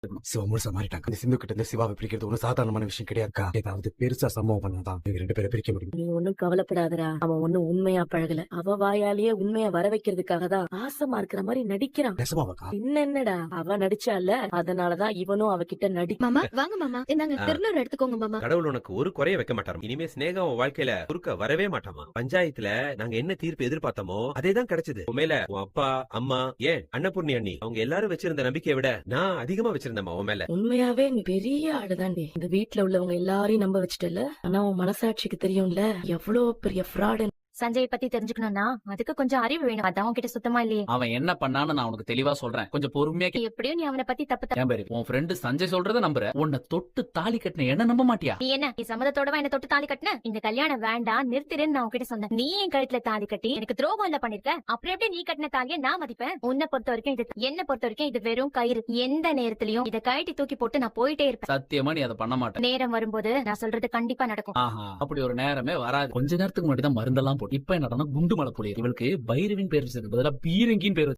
சிவா முழுசா மாறிட்டாங்க. இந்த சிந்து கிட்ட இருந்து சிவாவை பிரிக்கிறது ஒன்னும் சாதாரணமான விஷயம் கிடையாதுக்கா. ஏதாவது பெருசா சம்பவம் பண்ணாதான் இவங்க 2 பேரை பிரிக்க முடியும். நீ ஒண்ணும் கவலைப்படாதடா. அவன் ஒண்ணும் உண்மையா பழகல. அவ வாயாலேயே உண்மையா வர வைக்கிறதுக்காக தான் பாசமா இருக்கிற மாதிரி நடிக்கிறான். நெசமாவாக்கா? என்னடா அவ நடிச்சால, அதனாலதான் இவனும் அவகிட்ட மாமா வாங்க மாமா, இந்தாங்க திருநூறு எடுத்துக்கோங்க மாமா. கடவுள் உனக்கு ஒரு குறைய வைக்க மாட்டாரு. இனிமே ஸ்னேகா உன் வாழ்க்கையில குறுக்க வரவே மாட்டாமா. பஞ்சாயத்துல நாங்க என்ன தீர்ப்பு எதிர்பார்த்தோமோ அதேதான் கிடைச்சது. உன் மேல உன் அப்பா, அம்மா, ஏன் அன்னபூர்ணி அண்ணி அவங்க எல்லாரும் வச்சிருந்த நம்பிக்கையை விட நான் அதிகமா வச்சிருந்தேன் உன் மேல. உண்மையாவே நீ பெரிய ஆளுதாண்டி. இந்த வீட்டுல உள்ளவங்க எல்லாரையும் நம்ப வச்சுட்டல. ஆனா உன் மனசாட்சிக்கு தெரியும்ல எவ்வளவு பெரிய ஃப்ராடு. சஞ்சய் பத்தி தெரிஞ்சுக்கணும்னா அதுக்கு கொஞ்சம் அறிவு வேணும். அதான் உன்கிட்ட சுத்தமா இல்லையே. அவன் என்ன பண்ணான்னு நான் உனக்கு தெளிவா சொல்றேன், கொஞ்சம் பொறுமையா எப்படியும் நீ அவனை பத்தி தப்பு ஏன் பேரு உன் ஃப்ரெண்டு சஞ்சய் சொல்றத நம்புற, உன்னை தொட்டு தாலி கட்டின என்ன நம்ப மாட்டியா? நீ என்ன நீ சம்மதத்தோடவா என்ன தொட்டு தாலி கட்டின? இந்த கல்யாணம் வேண்டாம் நிறுத்திடுன்னு நான் உன்கிட்ட சொன்னேன். நீ என் கழுத்துல தாலி கட்டி எனக்கு துரோகம் இல்ல பண்ணிருக்க. அப்புறம் எப்படி நீ கட்டின தாலியை நான் மதிப்பேன்? உன்னை பொறுத்த வரைக்கும் இது, என்ன பொறுத்த வரைக்கும் இது வெறும் கயிறு. எந்த நேரத்திலயும் இதை கழட்டி தூக்கி போட்டு நான் போயிட்டே இருப்பேன். சத்தியமா நீ அதை பண்ண மாட்டேன். நேரம் வரும்போது நான் சொல்றது கண்டிப்பா நடக்கும். ஆஹா, அப்படி ஒரு நேரமே வராது. கொஞ்ச நேரத்துக்கு முன்னாடி தான் மருந்தெல்லாம் போட்டு இப்ப என்னடா குண்டு மலை புளியர். இவளுக்கு பைரவின் பேர் வச்சதுக்கு பதிலா பீரங்கின்னு பேர்